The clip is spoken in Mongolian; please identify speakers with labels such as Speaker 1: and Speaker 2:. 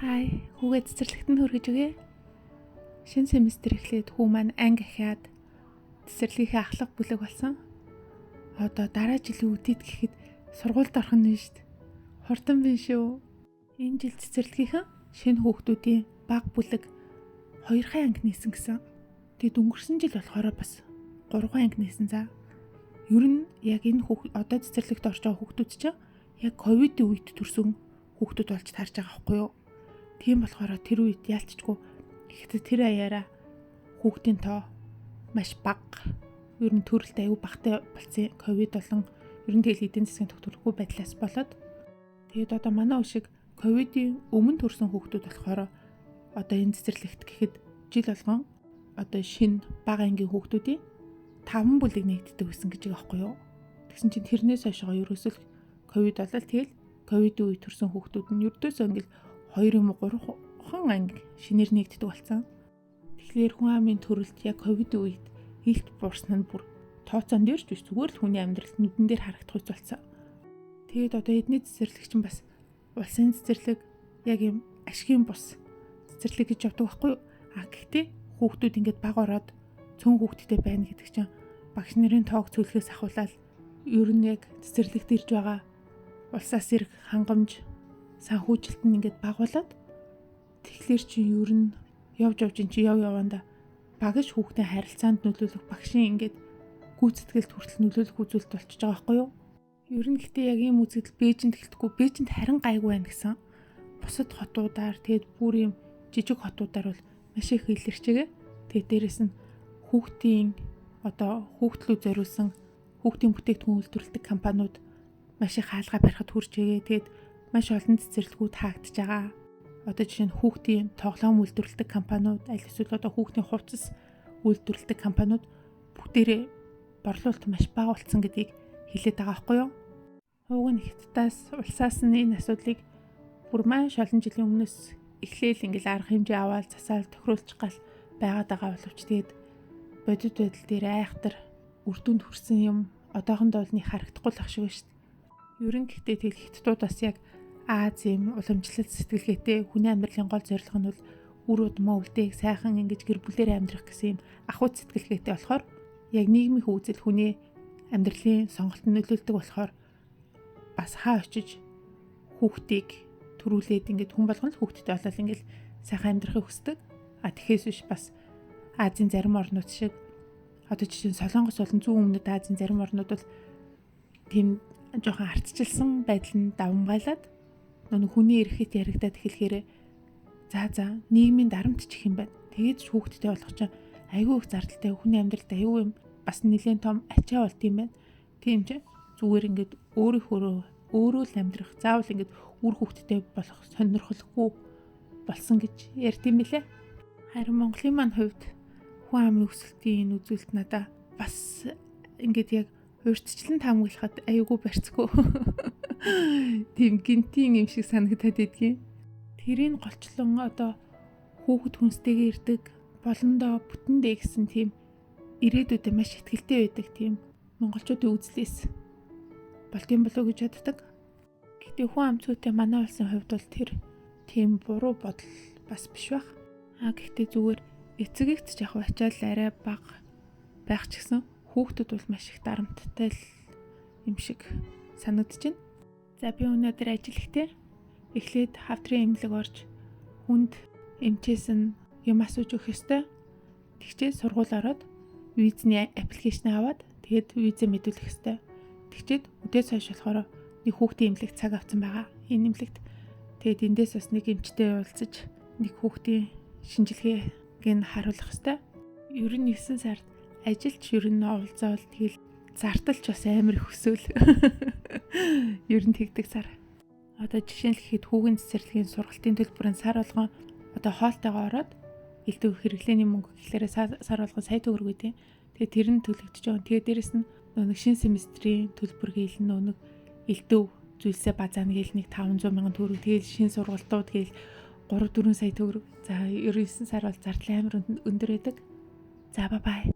Speaker 1: Хай, хүүгээ цэцэрлэгтэн хүргэж өгье. Шинэ семестр эхлээд хүү маань анги ахиад цэцэрлэгийнхээ ахлах бүлэг болсон. Одоо дараа жилийн үдийд гэхэд сургуульд орох нь шүү дээ. Хурдан bin шүү. Энэ жил цэцэрлэгийнхэн шинэ хүүхдүүдийн баг бүлэг 2 анги нээсэн гэсэн. Тэгэд өнгөрсөн жил болохоор бас 3 анги нээсэн за. Ер нь яг энэ одоо цэцэрлэгт орж байгаа хүүхдүүд чинь яг ковидын үед төрсөн хүүхдүүд болж тарж байгаа байхгүй юу? Тийм болохоор тэр үед яалтчгүй гэхдээ тэр аяараа хүүхдийн тоо маш бага. Ер нь төрөлт аюу багтай болсон ковид болон ер нь тэгэл эдийн засгийн тогтворгүй байдлаас болоод тэгээд одоо манай өвшиг ковидын өмнө төрсэн хүүхдүүд болохоор одоо энэ цэцэрлэгт гэхэд жил болгон одоо шинэ бага ангийн хүүхдүүдийн 5 бүлэг нэгддэг гэсэн гэж байгаа байхгүй юу? Тэгсэн чинь тэрнээс хойшоо ерөөсөл ковид болол тэгэл ковидын үед төрсэн хүүхдүүд нь ердөөсөө ингээл 2 юм уу 3 анги шинээр нэгддэг болсон. Тэгэхээр хүн амын төрөлт яг ковидын үед илт буурсан нь бүр тооцоон дээрч биш зүгээр л хүний амьдралд нүдэн дээр харагдах үс болсон. Тэгээд одоо эдний цэцэрлэг чинь бас улсын цэцэрлэг яг юм ашигын бус цэцэрлэг гэж явдаг байхгүй юу? Гэхдээ хүүхдүүд ингээд баг ороод цөөн хүүхдтэй байна гэдэг чинь багш нарын тоог цөлхөөс ахуулаад ер нь яг цэцэрлэгт ирж байгаа улсаас ирэх хангамж санхүүжилт нь ингээд багуулад тэгэхээр чи ер нь явж ин чи яванда багш хүүхдийн харилцаанд нөлөөлөх багшийн ингээд гүйцэтгэлд хүртэл нөлөөлөх үзүүлэлт болчихж байгаа байхгүй юу? Ер нь гэхдээ яг ийм үзэгдэл Бээжинд эхэлдэггүй. Бээжинд харин гайгүй байна гэсэн. Бусад хотуудаар тэгээд бүр ийм жижиг хотуудаар бол маш их илэрчээгээ. Тэгээд дээрэс нь хүүхдийн одоо хүүхдлүү зориулсан хүүхдийн бүтээгдэхүүн үйлдвэрлэдэг компаниуд маш их хаалгаа барихад хүрчээгээ. Тэгээд маш олон цэцэрлэгүүд хаагдж байгаа. Одоо жишээ нь хүүхдийн тоглоом үйлдвэрлэдэг компаниуд, аль эсвэл одоо хүүхдийн хувцас үйлдвэрлэдэг компаниуд бүгдээрээ борлуулалт маш бага болсон гэдгийг хэлээд байгаа байхгүй юу? Уг нь Хятадаас улсаас нь энэ асуудлыг бүр маш олон жилийн өмнөөс эхлээл ингээл арга хэмжээ аваад засаал тохируулж гал байгаад байгаа боловч тэгээд бодит байдал дээр айхтар үр дүнд хүрсэн юм одоохондоо л нэг харагдахгүй л ах шиг байна шүү дээ. Ер нь гэхдээ тэгэл Хятадууд бас яг Азийн уламжлалт сэтгэлгээтэй хүний амьдралын гол зорилго нь бол үр удмаа үлдээх сайхан ингэж гэр бүлээр амьдрах гэсэн юм ахуйц сэтгэлгээтэй болохоор яг нийгмийн үзэл хүний амьдралын сонголтод нөлөөлдөг болохоор бас хаа очиж хүүхдийг төрүүлээд ингэж хүн болгон л хүүхдтэй болол ингэж сайхан амьдрахыг хүсдэг. Тэгэхээс биш бас Азийн зарим орнууд шиг одоо жишээ нь Солонгос болон зүүн өмнөд Азийн зарим орнууд бол тийм жоохон ардчилсан байдал нь давмгайлаад хүний эрхэд яригадаад эхлэхээр за нийгмийн дарамт чих юм байна. Тэгээд ч хүүхдтэй болох чинь айгүй их зардалтай хүний амьдралд айгүй юм бас нэлээд том ачаа болд юм байна. Тийм ч зүгээр ингээд өөрөө л амьдрах заавал ингээд үр хүүхдтэй болох сонирхолгүй болсон гэж ярьд юм билээ. Харин Монголын маань хувьд хүн амын өсөлтийн энэ үзүүлэлт надаа бас ингээд яг урьдчилан таамаглахад аюулгүй барьцгүй. Тийм гинтийн юм шиг санагдаад идэгин. Тэрийн голчлон одоо хүүхэд хүнстэйгээ ирдэг болондоо бүтэндээ гэсэн тийм ирээдүйдээ маш ихтгэлтэй байдаг тийм монголчуудын үзлээс болтын болов гэж боддог. Гэхдээ хүн ам цүйтэй манай улсын хувьд бол тэр тийм буруу бодол бас биш байх. Гэхдээ зүгээр эцэгэгт ч яг ачаал арай бага байх ч гэсэн хүүхдүүд бол маш их дарамттай л юм шиг санагдаж байна. За би өнөөдөр ажил ихтэй эхлээд хавтрын эмнэлэг орж хүнд эмчээс нь юм асууж өгөх ёстой. Тэгчээ сургууль ороод визний аппликейшн аваад тэгээд визээ мэдүүлэх ёстой. Тэгчээд өдөөс хойш болохоор нэг хүүхдийн эмнэлэг цаг авсан байгаа. Энэ эмнэлэгт тэгээд эндээс бас нэг эмчтэй уулзаж нэг хүүхдийн шинжилгээг нь харуулах ёстой. Ер нь 9 сард ажилч ер нь уулзаал тэгэл зарталч бас амар их өсөөл. Ер нь тэгдэг сар. Одоо жишээ нь гэхэд хүүгийн цэцэрлэгийн сургалтын төлбөрийн сар болгон одоо хоолтойгоо ороод элдв хэрэглээний мөнгө гэхлээрээ сар болгон сая төгрөг үгүй. Тэгээ тэр нь төлөгдөж байгаа. Тэгээ дээрэс нь нэг шинэ семестрийн төлбөр гээл нэг элдв зүйлсээ базаана гээл нэг 500 мянган төгрөг. Тэгээл шинэ сургалтууд гээл 3-4 сая төгрөг. За 9 сар бол зардал амар өндөр байдаг. За бай.